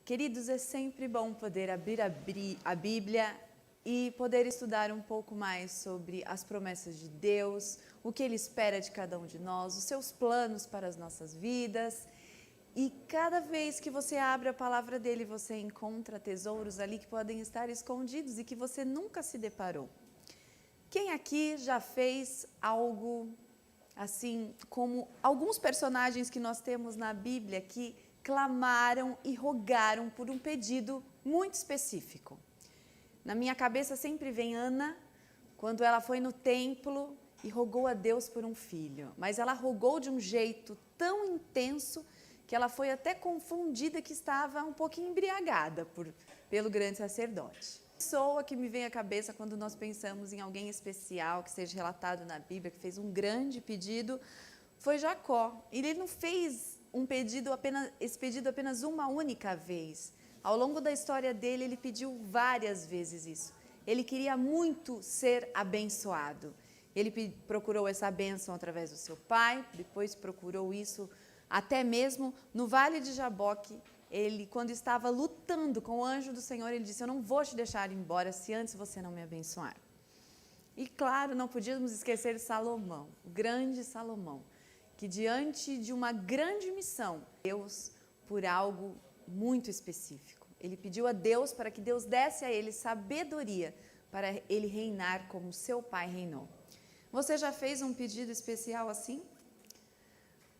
Queridos, é sempre bom poder abrir a Bíblia e poder estudar um pouco mais sobre as promessas de Deus, o que Ele espera de cada um de nós, os seus planos para as nossas vidas. E cada vez que você abre a palavra dele, você encontra tesouros ali que podem estar escondidos e que você nunca se deparou. Quem aqui já fez algo assim, como alguns personagens que nós temos na Bíblia que clamaram e rogaram por um pedido muito específico? Na minha cabeça sempre vem Ana, quando ela foi no templo e rogou a Deus por um filho. Mas ela rogou de um jeito tão intenso que ela foi até confundida que estava um pouquinho embriagada pelo grande sacerdote. A pessoa que me vem à cabeça quando nós pensamos em alguém especial que seja relatado na Bíblia, que fez um grande pedido, foi Jacó. E ele não fez esse pedido apenas uma única vez. Ao longo da história dele, ele pediu várias vezes isso. Ele queria muito ser abençoado. Ele procurou essa bênção através do seu pai, depois procurou isso até mesmo no Vale de Jaboque. Ele, quando estava lutando com o anjo do Senhor, ele disse: eu não vou te deixar ir embora se antes você não me abençoar. E claro, não podíamos esquecer Salomão, o grande Salomão, que diante de uma grande missão, Deus, por algo muito específico, ele pediu a Deus para que Deus desse a ele sabedoria para ele reinar como seu pai reinou. Você já fez um pedido especial assim?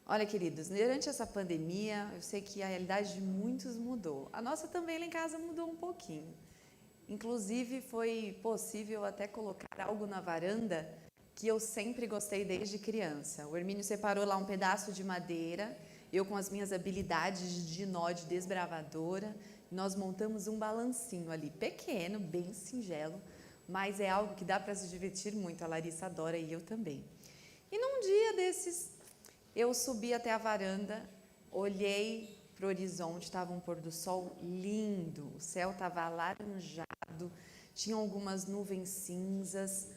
Olha, queridos, durante essa pandemia, eu sei que a realidade de muitos mudou. A nossa também lá em casa mudou um pouquinho. Inclusive, foi possível até colocar algo na varanda que eu sempre gostei desde criança. O Hermínio separou lá um pedaço de madeira, eu com as minhas habilidades de nó de desbravadora, nós montamos um balancinho ali, pequeno, bem singelo, mas é algo que dá para se divertir muito. A Larissa adora e eu também. E num dia desses, eu subi até a varanda, olhei para o horizonte, estava um pôr do sol lindo, o céu estava alaranjado, tinha algumas nuvens cinzas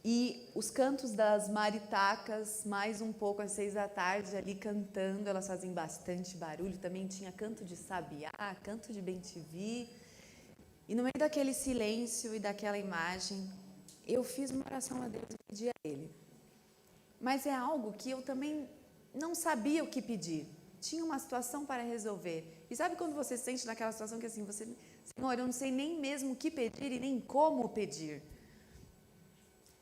e os cantos das maritacas, mais um pouco às 6 da tarde ali cantando, elas fazem bastante barulho, também tinha canto de sabiá, canto de bem-te-vi. E no meio daquele silêncio e daquela imagem, eu fiz uma oração a Deus e pedi a Ele. Mas é algo que eu também não sabia o que pedir. Tinha uma situação para resolver. E sabe quando você se sente naquela situação que assim, Senhor, eu não sei nem mesmo o que pedir e nem como pedir.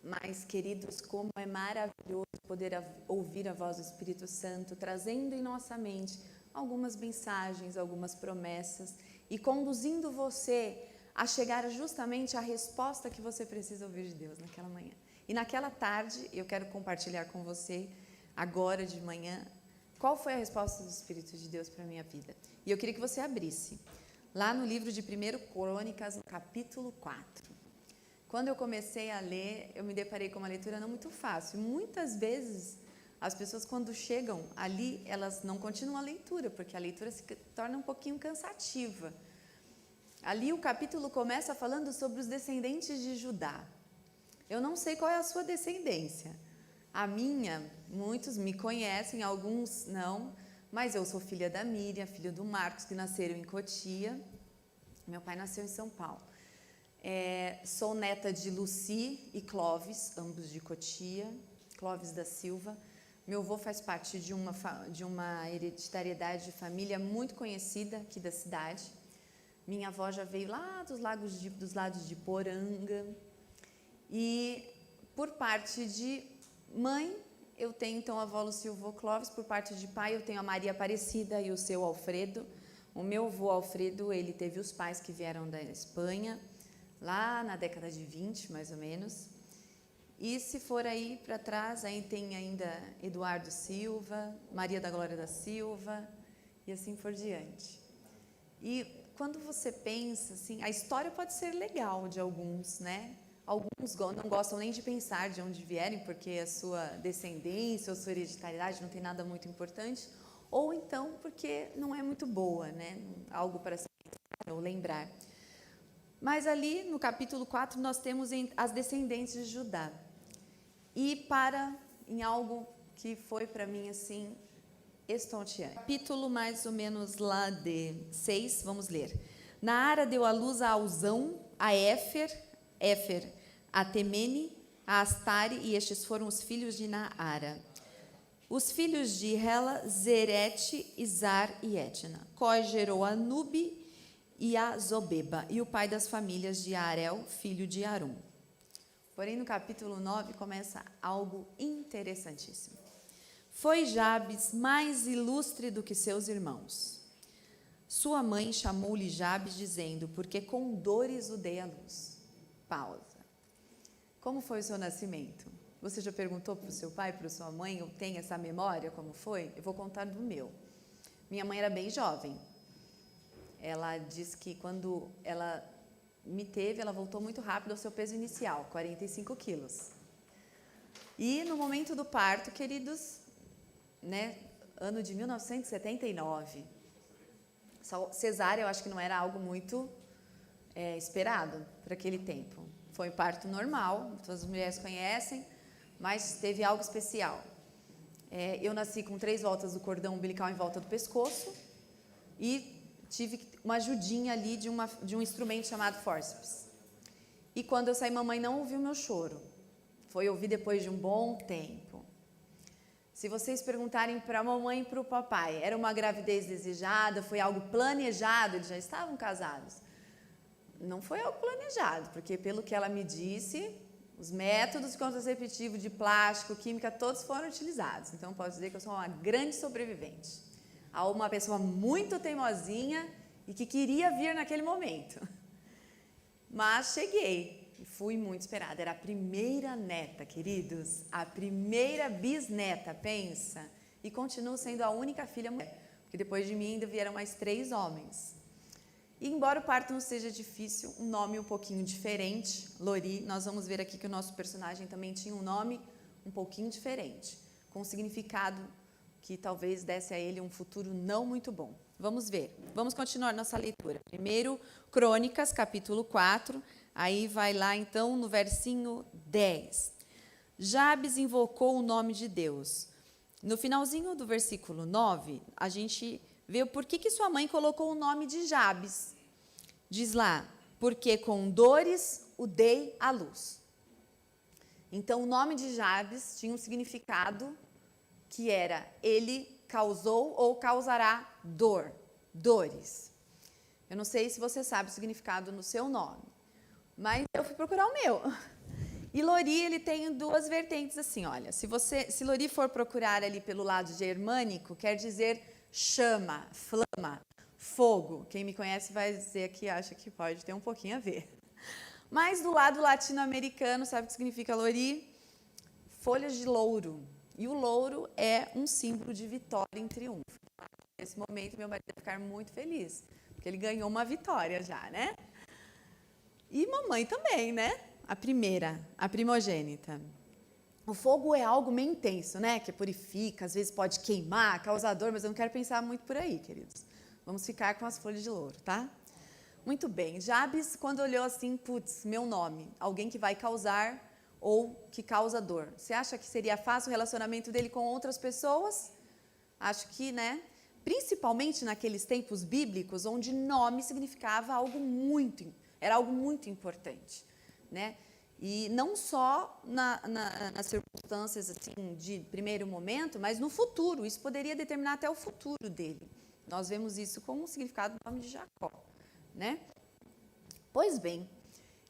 Mas, queridos, como é maravilhoso poder ouvir a voz do Espírito Santo, trazendo em nossa mente algumas mensagens, algumas promessas e conduzindo você a chegar justamente à resposta que você precisa ouvir de Deus naquela manhã. E naquela tarde, eu quero compartilhar com você, agora de manhã, qual foi a resposta do Espírito de Deus para a minha vida. E eu queria que você abrisse, lá no livro de 1 Crônicas, no capítulo 4. Quando eu comecei a ler, eu me deparei com uma leitura não muito fácil. Muitas vezes, as pessoas quando chegam ali, elas não continuam a leitura, porque a leitura se torna um pouquinho cansativa. Ali o capítulo começa falando sobre os descendentes de Judá. Eu não sei qual é a sua descendência. A minha, muitos me conhecem, alguns não, mas eu sou filha da Miriam, filha do Marcos, que nasceram em Cotia. Meu pai nasceu em São Paulo. Sou neta de Luci e Clóvis, ambos de Cotia, Clóvis da Silva. Meu avô faz parte de uma hereditariedade de família muito conhecida aqui da cidade. Minha avó já veio lá dos lados de Poranga. E por parte de mãe, eu tenho então a avó Luci e o avô Clóvis. Por parte de pai, eu tenho a Maria Aparecida e o seu Alfredo. O meu avô Alfredo, ele teve os pais que vieram da Espanha, lá na década de 20, mais ou menos. E se for aí para trás, aí tem ainda Eduardo Silva, Maria da Glória da Silva, e assim por diante. E quando você pensa, assim, a história pode ser legal de alguns, né? Alguns não gostam nem de pensar de onde vierem, porque a sua descendência ou sua hereditariedade não tem nada muito importante, ou então porque não é muito boa, né? Algo para se pensar ou lembrar. Mas ali no capítulo 4 nós temos as descendentes de Judá. E em algo que foi para mim assim estonteante. Capítulo mais ou menos lá de 6, vamos ler. Naara deu à luz a Uzão, a Éfer, a Temene, a Astare, e estes foram os filhos de Naara. Os filhos de Hela, Zerete, Izar e Etna. Cós gerou a Nube e a Zobeba, e o pai das famílias de Arel, filho de Arum. Porém, no capítulo 9 começa algo interessantíssimo. Foi Jabes mais ilustre do que seus irmãos. Sua mãe chamou-lhe Jabes, dizendo, porque com dores o dei à luz. Pausa. Como foi o seu nascimento? Você já perguntou para o seu pai, para a sua mãe, ou tem essa memória, como foi? Eu vou contar do meu. Minha mãe era bem jovem. Ela disse que quando ela me teve, ela voltou muito rápido ao seu peso inicial, 45 quilos. E no momento do parto, queridos, né, ano de 1979, cesárea eu acho que não era algo muito esperado para aquele tempo. Foi um parto normal, todas as mulheres conhecem, mas teve algo especial. Eu nasci com 3 voltas do cordão umbilical em volta do pescoço e tive uma ajudinha ali de um instrumento chamado fórceps. E quando eu saí, mamãe não ouviu meu choro. Foi ouvir depois de um bom tempo. Se vocês perguntarem para a mamãe e para o papai, era uma gravidez desejada, foi algo planejado, eles já estavam casados. Não foi algo planejado, porque pelo que ela me disse, os métodos contraceptivos de plástico, química, todos foram utilizados. Então, posso dizer que eu sou uma grande sobrevivente. A uma pessoa muito teimosinha e que queria vir naquele momento. Mas cheguei e fui muito esperada. Era a primeira neta, queridos, a primeira bisneta, pensa. E continuo sendo a única filha mulher, porque depois de mim ainda vieram mais 3 homens. E embora o parto não seja difícil, um nome um pouquinho diferente, Lori, nós vamos ver aqui que o nosso personagem também tinha um nome um pouquinho diferente, com um significado que talvez desse a ele um futuro não muito bom. Vamos ver, vamos continuar nossa leitura. Primeiro, Crônicas, capítulo 4, aí vai lá então no versinho 10. Jabes invocou o nome de Deus. No finalzinho do versículo 9, a gente vê por que sua mãe colocou o nome de Jabes. Diz lá, porque com dores o dei à luz. Então, o nome de Jabes tinha um significado que era, ele causou ou causará dores. Eu não sei se você sabe o significado no seu nome, mas eu fui procurar o meu. E Lori, ele tem 2 vertentes assim, olha, se Lori for procurar ali pelo lado germânico, quer dizer chama, flama, fogo. Quem me conhece vai dizer que acha que pode ter um pouquinho a ver. Mas do lado latino-americano, sabe o que significa Lori? Folhas de louro. E o louro é um símbolo de vitória em triunfo. Nesse momento, meu marido vai ficar muito feliz, porque ele ganhou uma vitória já, né? E mamãe também, né? A primeira, a primogênita. O fogo é algo meio intenso, né? Que purifica, às vezes pode queimar, causar dor, mas eu não quero pensar muito por aí, queridos. Vamos ficar com as folhas de louro, tá? Muito bem. Jabes, quando olhou assim, putz, meu nome, alguém que vai causar ou que causa dor. Você acha que seria fácil o relacionamento dele com outras pessoas? Acho que, né? Principalmente naqueles tempos bíblicos, onde nome significava era algo muito importante, né? E não só nas circunstâncias assim, de primeiro momento, mas no futuro. Isso poderia determinar até o futuro dele. Nós vemos isso com o significado do nome de Jacó, né? Pois bem,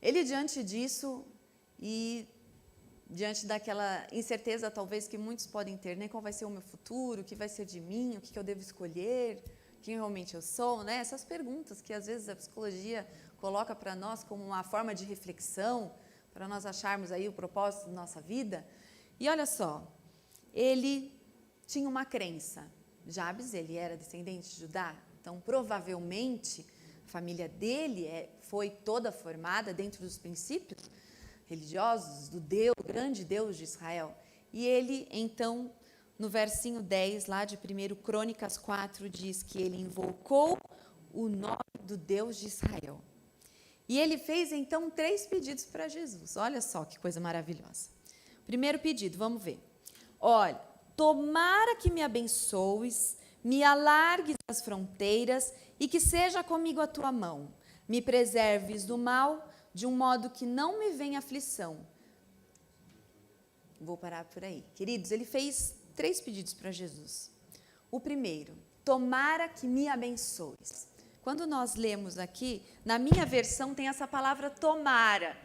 ele diante disso e diante daquela incerteza talvez que muitos podem ter, né? Qual vai ser o meu futuro, o que vai ser de mim, o que eu devo escolher, quem realmente eu sou, né? Essas perguntas que às vezes a psicologia coloca para nós como uma forma de reflexão, para nós acharmos aí o propósito da nossa vida. E olha só, ele tinha uma crença. Jabes, ele era descendente de Judá, então provavelmente a família dele foi toda formada dentro dos princípios religiosos do grande Deus de Israel. E ele, então, no versinho 10, lá de 1 Crônicas 4, diz que ele invocou o nome do Deus de Israel. E ele fez, então, 3 pedidos para Jesus. Olha só que coisa maravilhosa. Primeiro pedido, vamos ver. Olha, tomara que me abençoes, me alargues as fronteiras e que seja comigo a tua mão. Me preserves do mal, de um modo que não me venha aflição. Vou parar por aí. Queridos, ele fez 3 pedidos para Jesus. O primeiro, tomara que me abençoes. Quando nós lemos aqui, na minha versão tem essa palavra tomara.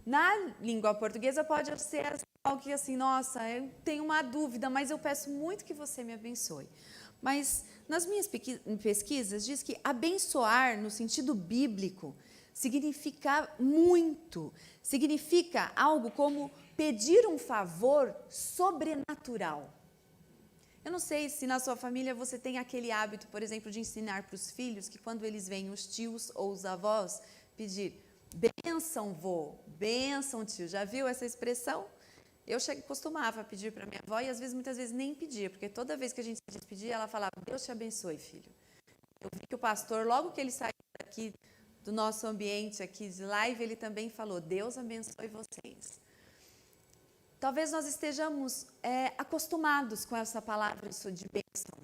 Na língua portuguesa pode ser algo que assim, nossa, eu tenho uma dúvida, mas eu peço muito que você me abençoe. Mas nas minhas pesquisas diz que abençoar no sentido bíblico significa muito, significa algo como pedir um favor sobrenatural. Eu não sei se na sua família você tem aquele hábito, por exemplo, de ensinar para os filhos que quando eles veem os tios ou os avós pedir bênção vô, bênção tio. Já viu essa expressão? Eu costumava pedir para minha avó e às vezes, muitas vezes nem pedia, porque toda vez que a gente se despedia, ela falava, Deus te abençoe, filho. Eu vi que o pastor, logo que ele saiu daqui do nosso ambiente aqui de live, ele também falou, Deus abençoe vocês. Talvez nós estejamos acostumados com essa palavra de bênção,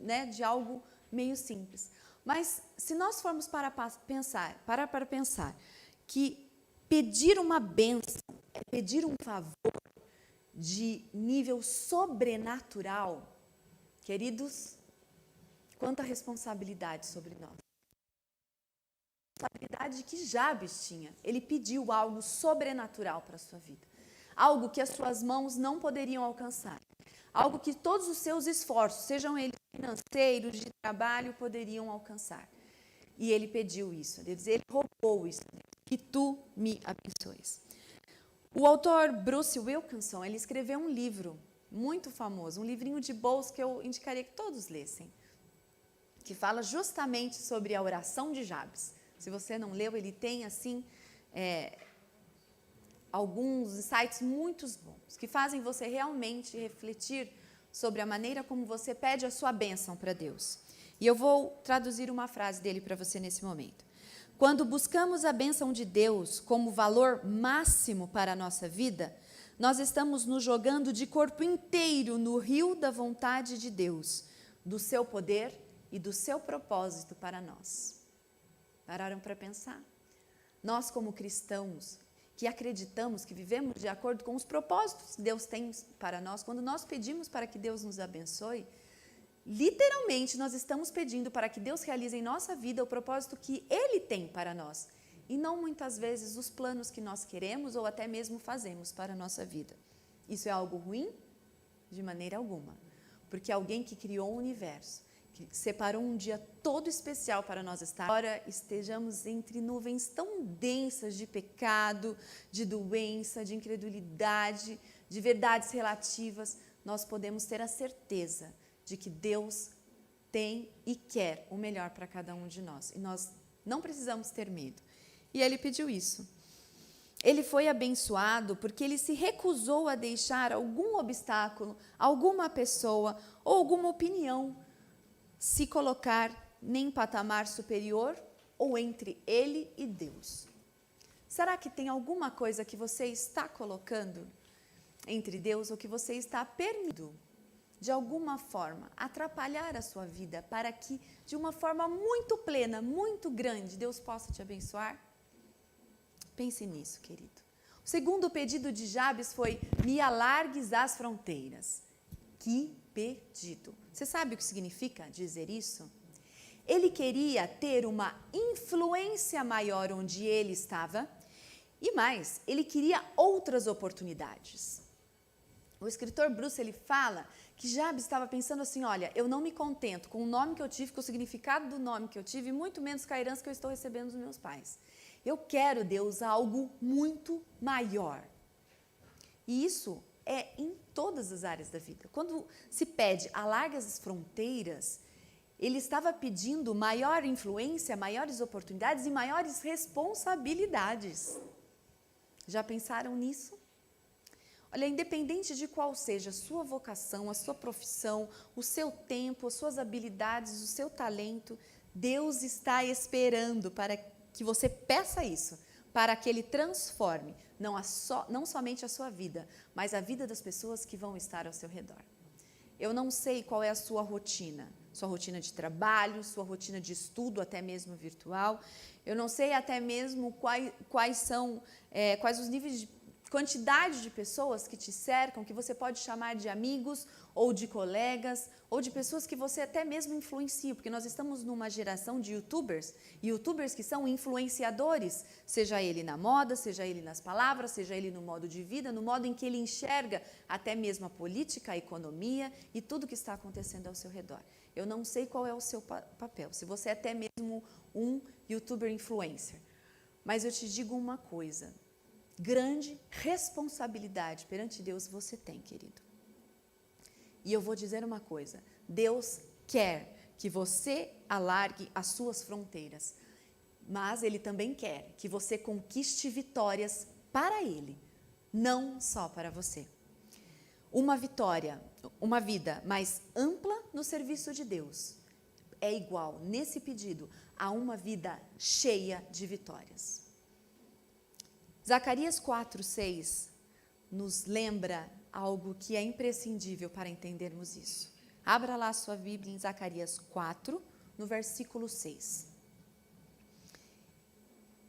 né, de algo meio simples. Mas se nós formos parar para pensar que pedir uma bênção é pedir um favor de nível sobrenatural, queridos, quanta responsabilidade sobre nós. A responsabilidade que Jabes tinha. Ele pediu algo sobrenatural para a sua vida. Algo que as suas mãos não poderiam alcançar. Algo que todos os seus esforços, sejam eles financeiros, de trabalho, poderiam alcançar. E ele pediu isso. Ele roubou isso. Que tu me abençoes. O autor Bruce Wilkinson, ele escreveu um livro muito famoso, um livrinho de bolso que eu indicaria que todos lessem, que fala justamente sobre a oração de Jabes. Se você não leu, ele tem, assim, alguns insights muito bons, que fazem você realmente refletir sobre a maneira como você pede a sua bênção para Deus. E eu vou traduzir uma frase dele para você nesse momento. Quando buscamos a bênção de Deus como valor máximo para a nossa vida, nós estamos nos jogando de corpo inteiro no rio da vontade de Deus, do seu poder e do seu propósito para nós. Pararam para pensar? Nós, como cristãos, que acreditamos, que vivemos de acordo com os propósitos que Deus tem para nós, quando nós pedimos para que Deus nos abençoe, literalmente nós estamos pedindo para que Deus realize em nossa vida o propósito que Ele tem para nós, e não muitas vezes os planos que nós queremos ou até mesmo fazemos para a nossa vida. Isso é algo ruim? De maneira alguma, porque alguém que criou o universo, que separou um dia todo especial para nós estar. Agora estejamos entre nuvens tão densas de pecado, de doença, de incredulidade, de verdades relativas, nós podemos ter a certeza de que Deus tem e quer o melhor para cada um de nós. E nós não precisamos ter medo. E ele pediu isso. Ele foi abençoado porque ele se recusou a deixar algum obstáculo, alguma pessoa ou alguma opinião se colocar em patamar superior ou entre ele e Deus. Será que tem alguma coisa que você está colocando entre Deus ou que você está permitindo, de alguma forma, atrapalhar a sua vida para que, de uma forma muito plena, muito grande, Deus possa te abençoar? Pense nisso, querido. O segundo pedido de Jabes foi: me alargues as fronteiras. Que pedido! Você sabe o que significa dizer isso? Ele queria ter uma influência maior onde ele estava e mais, ele queria outras oportunidades. O escritor Bruce, ele fala que Jabes estava pensando assim, olha, eu não me contento com o nome que eu tive, com o significado do nome que eu tive, e muito menos com a herança que eu estou recebendo dos meus pais. Eu quero, Deus, algo muito maior. E isso é em todas as áreas da vida. Quando se pede alarga as fronteiras, ele estava pedindo maior influência, maiores oportunidades e maiores responsabilidades. Já pensaram nisso? Olha, independente de qual seja a sua vocação, a sua profissão, o seu tempo, as suas habilidades, o seu talento, Deus está esperando para que você peça isso, para que Ele transforme não somente a sua vida, mas a vida das pessoas que vão estar ao seu redor. Eu não sei qual é a sua rotina de trabalho, sua rotina de estudo, até mesmo virtual. Eu não sei até mesmo quais os níveis de quantidade de pessoas que te cercam, que você pode chamar de amigos ou de colegas ou de pessoas que você até mesmo influencia, porque nós estamos numa geração de youtubers que são influenciadores, seja ele na moda, seja ele nas palavras, seja ele no modo de vida, no modo em que ele enxerga até mesmo a política, a economia e tudo que está acontecendo ao seu redor. Eu não sei qual é o seu papel, se você é até mesmo um youtuber influencer, mas eu te digo uma coisa, grande responsabilidade perante Deus você tem, querido. E eu vou dizer uma coisa, Deus quer que você alargue as suas fronteiras, mas Ele também quer que você conquiste vitórias para Ele, não só para você. Uma vitória, uma vida mais ampla no serviço de Deus é igual, nesse pedido, a uma vida cheia de vitórias. Zacarias 4:6 nos lembra algo que é imprescindível para entendermos isso. Abra lá a sua Bíblia em Zacarias 4, no versículo 6.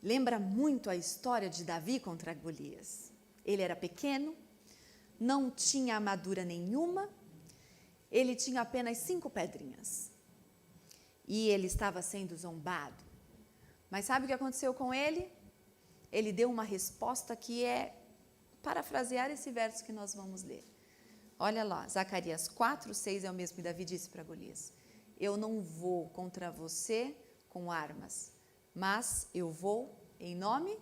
Lembra muito a história de Davi contra Golias. Ele era pequeno, não tinha armadura nenhuma, ele tinha apenas 5 pedrinhas. E ele estava sendo zombado. Mas sabe o que aconteceu com ele? Ele deu uma resposta que é parafrasear esse verso que nós vamos ler. Olha lá, Zacarias 4:6 é o mesmo que Davi disse para Golias. Eu não vou contra você com armas, mas eu vou em nome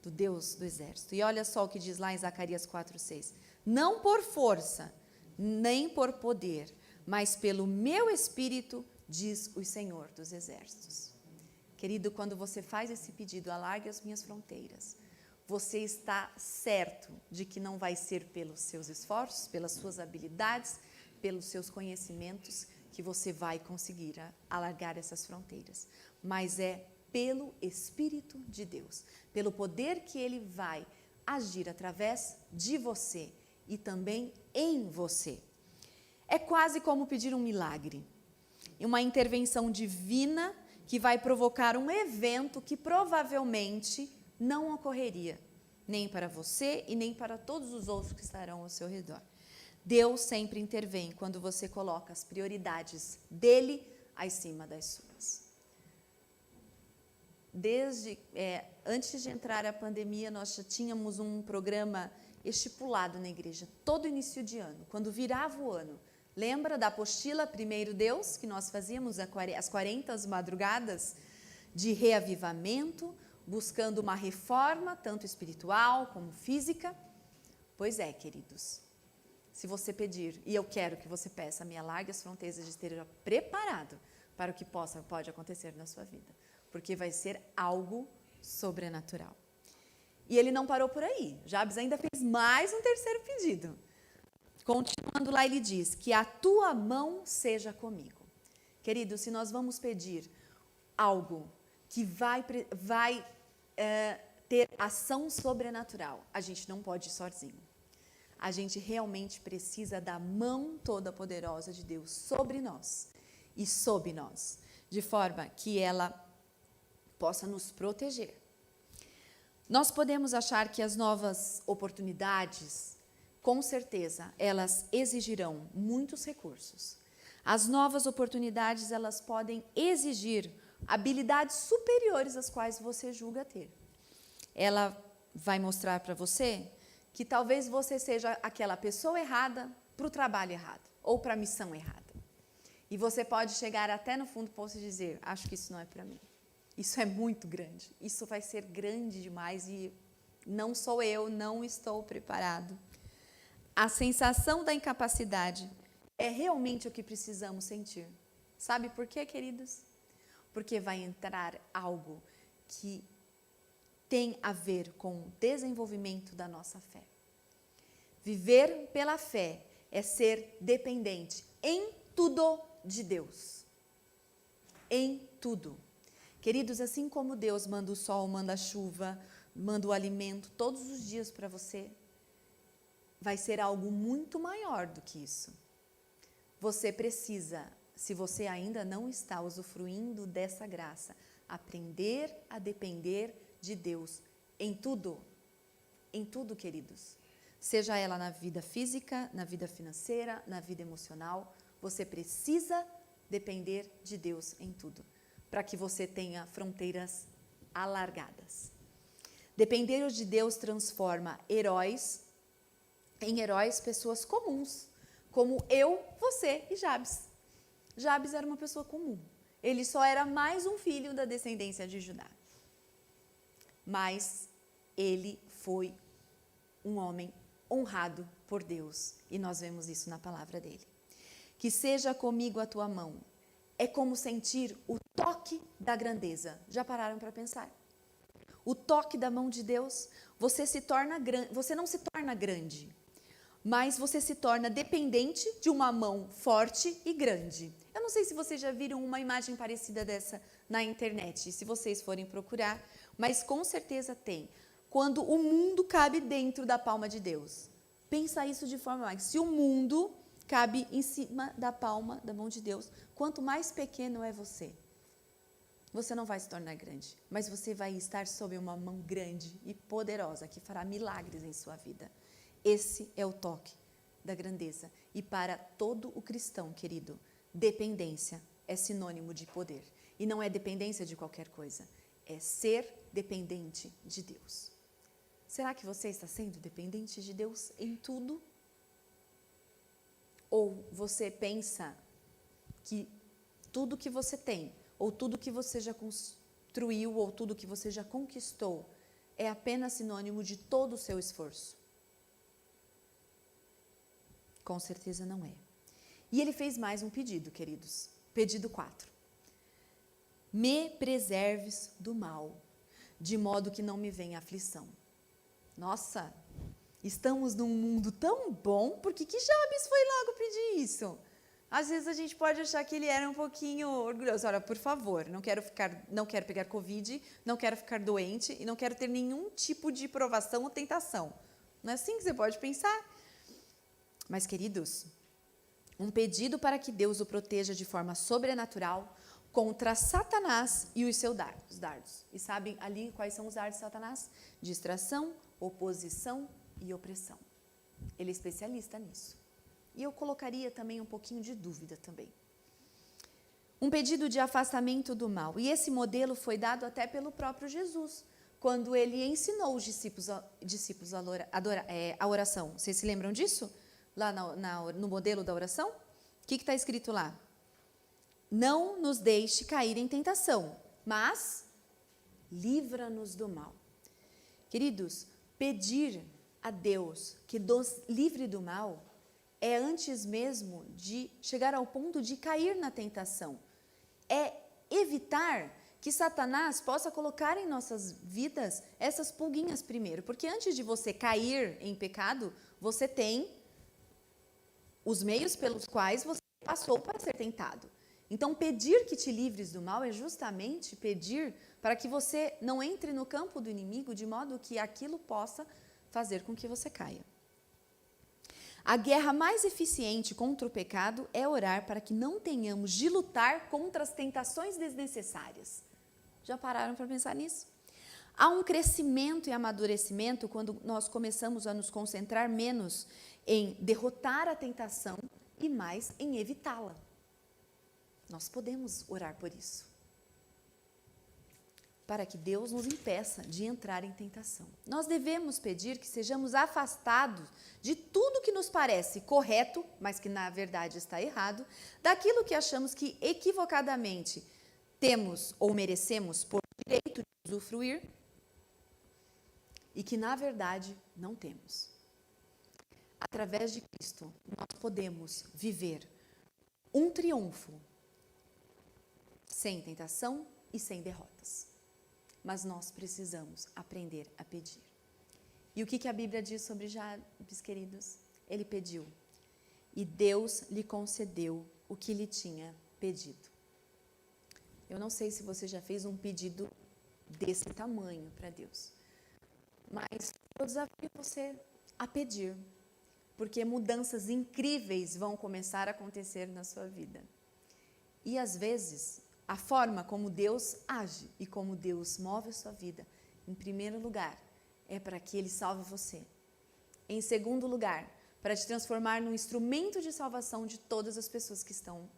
do Deus do exército. E olha só o que diz lá em Zacarias 4:6. Não por força, nem por poder, mas pelo meu espírito, diz o Senhor dos exércitos. Querido, quando você faz esse pedido, alargue as minhas fronteiras, você está certo de que não vai ser pelos seus esforços, pelas suas habilidades, pelos seus conhecimentos que você vai conseguir alargar essas fronteiras, mas é pelo Espírito de Deus, pelo poder que Ele vai agir através de você e também em você. É quase como pedir um milagre, uma intervenção divina que vai provocar um evento que provavelmente não ocorreria, nem para você e nem para todos os outros que estarão ao seu redor. Deus sempre intervém quando você coloca as prioridades dele acima das suas. Antes de entrar a pandemia, nós já tínhamos um programa estipulado na igreja, todo início de ano, quando virava o ano. Lembra da apostila Primeiro Deus, que nós fazíamos às 40 madrugadas de reavivamento, buscando uma reforma, tanto espiritual como física? Pois é, queridos, se você pedir, e eu quero que você peça, me alargue as fronteiras de esteja preparado para o que pode acontecer na sua vida, porque vai ser algo sobrenatural. E ele não parou por aí, Jabes ainda fez mais um terceiro pedido. Continuando lá, ele diz, que a tua mão seja comigo. Querido, se nós vamos pedir algo que vai ter ação sobrenatural, a gente não pode ir sozinho. A gente realmente precisa da mão toda poderosa de Deus sobre nós e sob nós, de forma que ela possa nos proteger. Nós podemos achar que as novas oportunidades, com certeza, elas exigirão muitos recursos. As novas oportunidades, elas podem exigir habilidades superiores às quais você julga ter. Ela vai mostrar para você que talvez você seja aquela pessoa errada para o trabalho errado ou para a missão errada. E você pode chegar até no fundo do poço e dizer, acho que isso não é para mim. Isso é muito grande, isso vai ser grande demais e não sou eu, não estou preparado. A sensação da incapacidade é realmente o que precisamos sentir. Sabe por quê, queridos? Porque vai entrar algo que tem a ver com o desenvolvimento da nossa fé. Viver pela fé é ser dependente em tudo de Deus. Em tudo. Queridos, assim como Deus manda o sol, manda a chuva, manda o alimento todos os dias para você, vai ser algo muito maior do que isso. você precisa, se você ainda não está usufruindo dessa graça, aprender a depender de Deus em tudo, queridos. Seja ela na vida física, na vida financeira, na vida emocional, você precisa depender de Deus em tudo, para que você tenha fronteiras alargadas. Depender de Deus transforma heróis em heróis, pessoas comuns, como eu, você e Jabes. Jabes era uma pessoa comum. Ele só era mais um filho da descendência de Judá. Mas ele foi um homem honrado por Deus, e nós vemos isso na palavra dele. Que seja comigo a tua mão. É como sentir o toque da grandeza. Já pararam para pensar? O toque da mão de Deus, você não se torna grande, mas você se torna dependente de uma mão forte e grande. Eu não sei se vocês já viram uma imagem parecida dessa na internet, se vocês forem procurar, mas com certeza tem. Quando o mundo cabe dentro da palma de Deus. Pensa isso de forma mais. Se o mundo cabe em cima da palma da mão de Deus, quanto mais pequeno é você, você não vai se tornar grande, mas você vai estar sob uma mão grande e poderosa que fará milagres em sua vida. Esse é o toque da grandeza. E para todo o cristão, querido, dependência é sinônimo de poder. E não é dependência de qualquer coisa, é ser dependente de Deus. Será que você está sendo dependente de Deus em tudo? Ou você pensa que tudo que você tem, ou tudo que você já construiu, ou tudo que você já conquistou, é apenas sinônimo de todo o seu esforço? Com certeza não é. E ele fez mais um pedido, queridos. Pedido 4. Me preserves do mal, de modo que não me venha aflição. Nossa, estamos num mundo tão bom, por que Jabes foi logo pedir isso? Às vezes a gente pode achar que ele era um pouquinho orgulhoso. Olha, por favor, não quero pegar Covid, não quero ficar doente e não quero ter nenhum tipo de provação ou tentação. Não é assim que você pode pensar? Mas, queridos, um pedido para que Deus o proteja de forma sobrenatural contra Satanás e os seus dardos. E sabem ali quais são os dardos de Satanás? Distração, oposição e opressão. Ele é especialista nisso. E eu colocaria também um pouquinho de dúvida também. Um pedido de afastamento do mal. E esse modelo foi dado até pelo próprio Jesus, quando ele ensinou os discípulos a oração. Vocês se lembram disso? Lá no modelo da oração? O que está escrito lá? Não nos deixe cair em tentação, mas livra-nos do mal. Queridos, pedir a Deus que nos livre do mal é antes mesmo de chegar ao ponto de cair na tentação. É evitar que Satanás possa colocar em nossas vidas essas pulguinhas primeiro. Porque antes de você cair em pecado, você tem os meios pelos quais você passou para ser tentado. Então, pedir que te livres do mal é justamente pedir para que você não entre no campo do inimigo de modo que aquilo possa fazer com que você caia. A guerra mais eficiente contra o pecado é orar para que não tenhamos de lutar contra as tentações desnecessárias. Já pararam para pensar nisso? Há um crescimento e amadurecimento quando nós começamos a nos concentrar menos em derrotar a tentação e mais em evitá-la. Nós podemos orar por isso, para que Deus nos impeça de entrar em tentação. Nós devemos pedir que sejamos afastados de tudo que nos parece correto, mas que na verdade está errado, daquilo que achamos que equivocadamente temos ou merecemos por direito de usufruir e que na verdade não temos. Através de Cristo, nós podemos viver um triunfo sem tentação e sem derrotas. Mas nós precisamos aprender a pedir. E o que a Bíblia diz sobre Jabes, queridos? Ele pediu e Deus lhe concedeu o que lhe tinha pedido. Eu não sei se você já fez um pedido desse tamanho para Deus, mas eu desafio você a pedir. porque mudanças incríveis vão começar a acontecer na sua vida. E às vezes, a forma como Deus age e como Deus move a sua vida, em primeiro lugar, é para que Ele salve você. Em segundo lugar, para te transformar num instrumento de salvação de todas as pessoas que estão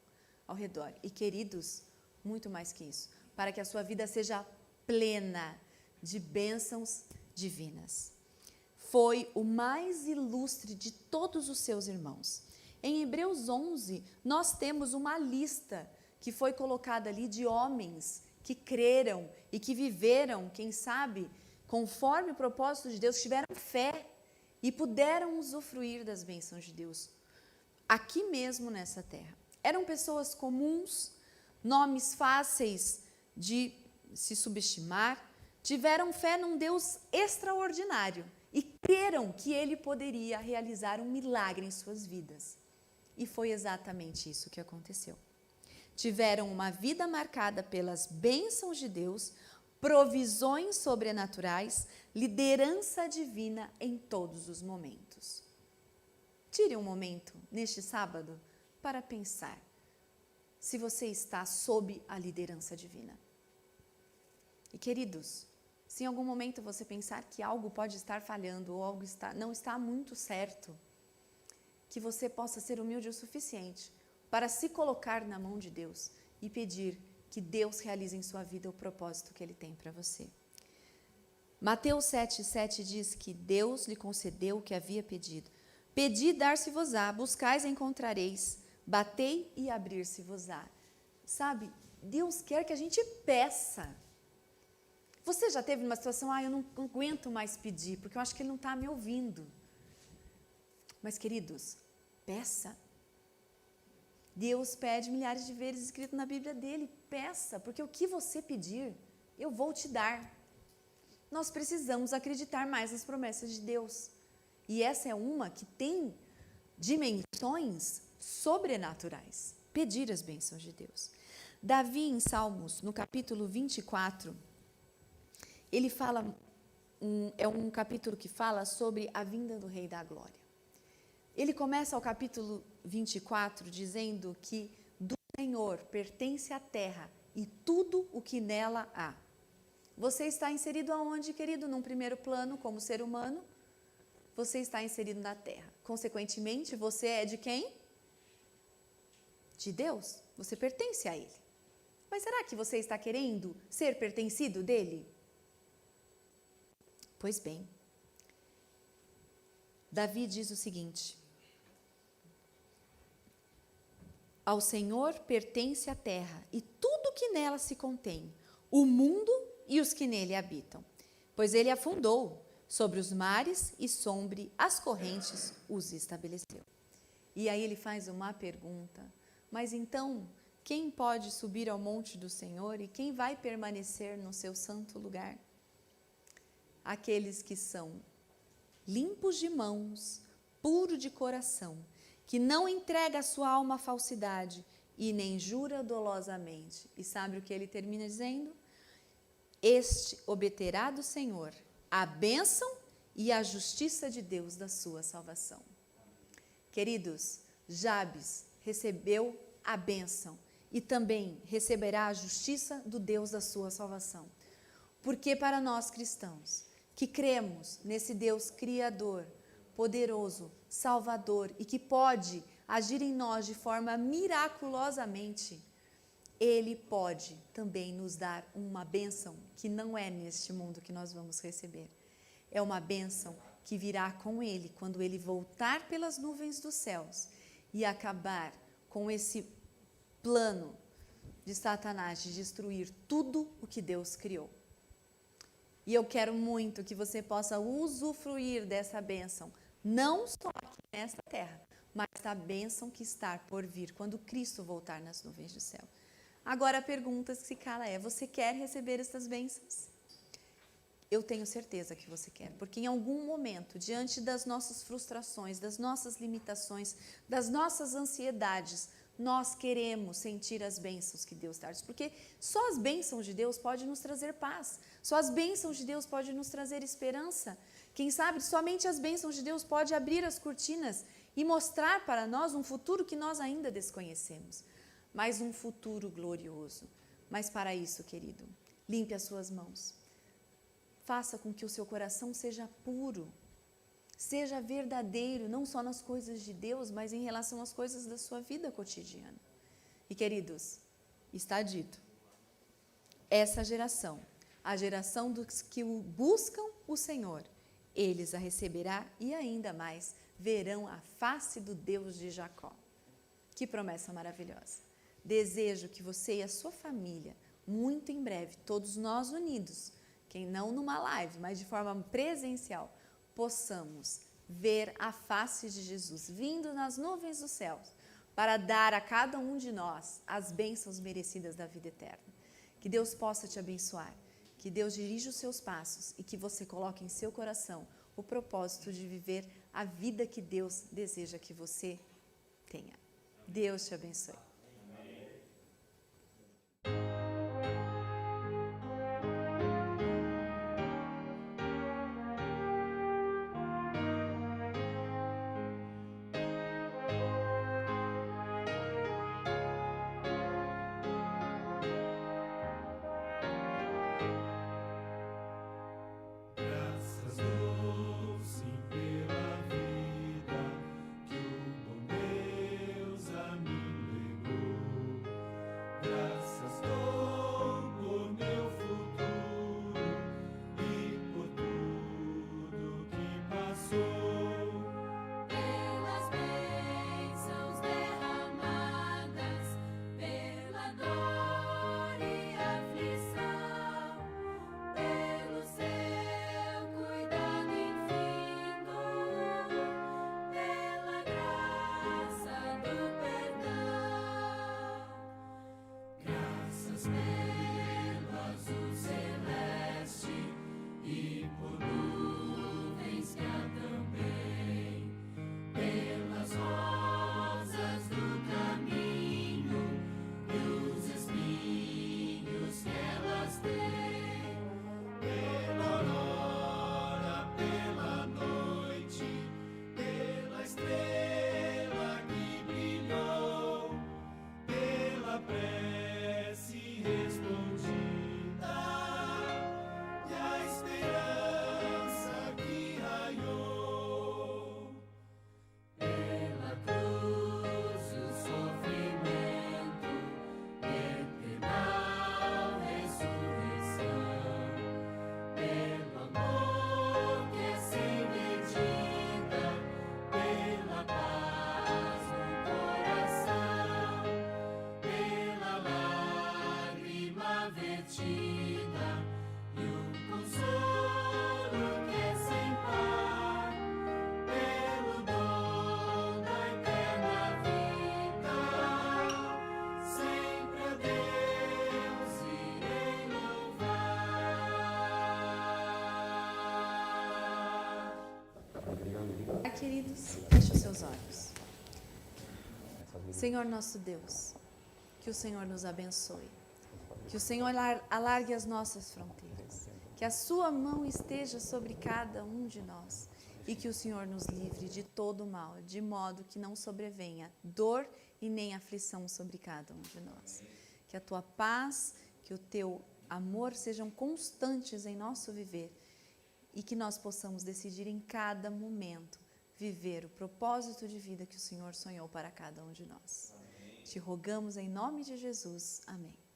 ao redor. E queridos, muito mais que isso, para que a sua vida seja plena de bênçãos divinas. Foi o mais ilustre de todos os seus irmãos. Em Hebreus 11, nós temos uma lista que foi colocada ali de homens que creram e que viveram, quem sabe, conforme o propósito de Deus, tiveram fé e puderam usufruir das bênçãos de Deus, aqui mesmo nessa terra. Eram pessoas comuns, nomes fáceis de se subestimar, tiveram fé num Deus extraordinário e creram que Ele poderia realizar um milagre em suas vidas. E foi exatamente isso que aconteceu. Tiveram uma vida marcada pelas bênçãos de Deus, provisões sobrenaturais, liderança divina em todos os momentos. Tire um momento neste sábado para pensar se você está sob a liderança divina. E queridos, se em algum momento você pensar que algo pode estar falhando ou algo não está muito certo, que você possa ser humilde o suficiente para se colocar na mão de Deus e pedir que Deus realize em sua vida o propósito que Ele tem para você. Mateus 7,7 diz que Deus lhe concedeu o que havia pedido. Pedi, dar-se-vos-á, buscais, encontrareis, batei e abrir-se-vos-á. Sabe, Deus quer que a gente peça. Você já teve uma situação, eu não aguento mais pedir, porque eu acho que Ele não está me ouvindo. Mas, queridos, peça. Deus pede milhares de vezes escrito na Bíblia dele, peça, porque o que você pedir, eu vou te dar. Nós precisamos acreditar mais nas promessas de Deus. E essa é uma que tem dimensões sobrenaturais, pedir as bênçãos de Deus. Davi, em Salmos, no capítulo 24, ele fala, é um capítulo que fala sobre a vinda do Rei da Glória. Ele começa o capítulo 24 dizendo que do Senhor pertence a terra e tudo o que nela há. Você está inserido aonde, querido? Num primeiro plano, como ser humano, você está inserido na terra. Consequentemente, você é de quem? De Deus. Você pertence a Ele. Mas será que você está querendo ser pertencido dEle? Pois bem, Davi diz o seguinte: ao Senhor pertence a terra e tudo que nela se contém, o mundo e os que nele habitam. Pois ele afundou sobre os mares e sobre as correntes os estabeleceu. E aí ele faz uma pergunta, mas então, quem pode subir ao monte do Senhor e quem vai permanecer no seu santo lugar? Aqueles que são limpos de mãos, puro de coração, que não entrega a sua alma à falsidade e nem jura dolosamente. E sabe o que ele termina dizendo? Este obterá do Senhor a bênção e a justiça de Deus da sua salvação. Queridos, Jabes recebeu a bênção e também receberá a justiça do Deus da sua salvação. Porque para nós cristãos, que cremos nesse Deus criador, poderoso, salvador e que pode agir em nós de forma miraculosamente, Ele pode também nos dar uma bênção que não é neste mundo que nós vamos receber. É uma bênção que virá com Ele quando Ele voltar pelas nuvens dos céus e acabar com esse plano de Satanás de destruir tudo o que Deus criou. E eu quero muito que você possa usufruir dessa bênção, não só aqui nesta terra, mas da bênção que está por vir quando Cristo voltar nas nuvens do céu. Agora a pergunta que se cala é: você quer receber essas bênçãos? Eu tenho certeza que você quer, porque em algum momento, diante das nossas frustrações, das nossas limitações, das nossas ansiedades, Nós queremos sentir as bênçãos que Deus traz, porque só as bênçãos de Deus podem nos trazer paz, só as bênçãos de Deus podem nos trazer esperança. Quem sabe, somente as bênçãos de Deus podem abrir as cortinas e mostrar para nós um futuro que nós ainda desconhecemos, mas um futuro glorioso. Mas para isso, querido, limpe as suas mãos, faça com que o seu coração seja puro, seja verdadeiro, não só nas coisas de Deus, mas em relação às coisas da sua vida cotidiana. E queridos, está dito, essa geração, a geração dos que buscam o Senhor, eles a receberá e ainda mais verão a face do Deus de Jacó. Que promessa maravilhosa. Desejo que você e a sua família, muito em breve, todos nós unidos, quem não numa live, mas de forma presencial, possamos ver a face de Jesus vindo nas nuvens dos céus para dar a cada um de nós as bênçãos merecidas da vida eterna. Que Deus possa te abençoar, que Deus dirija os seus passos e que você coloque em seu coração o propósito de viver a vida que Deus deseja que você tenha. Deus te abençoe. Graças dou, sim, pela vida que o bom Deus a mim legou. Graças dou por meu futuro e por tudo que passou. Pelas bênçãos derramadas, pela dor e aflição, pelo seu cuidado infinito, pela graça do perdão. Graças pelo azul celeste e por nuvens que há também, pelas rosas do caminho e os espinhos que elas têm, pela aurora, pela noite, pela estrela que brilhou, pela prece respondida e a esperança que raiou, pela cruz e o sofrimento, eternal ressurreição, pelo amor que é sem medida, pela paz no coração, pela lágrima vertida e o consolo que é sem par, pelo dom da eterna vida, sempre a Deus irei louvar. Queridos, feche os seus olhos. Senhor nosso Deus, que o Senhor nos abençoe, que o Senhor alargue as nossas fronteiras, que a sua mão esteja sobre cada um de nós e que o Senhor nos livre de todo o mal, de modo que não sobrevenha dor e nem aflição sobre cada um de nós. Que a tua paz, que o teu amor sejam constantes em nosso viver e que nós possamos decidir em cada momento viver o propósito de vida que o Senhor sonhou para cada um de nós. Te rogamos em nome de Jesus. Amém.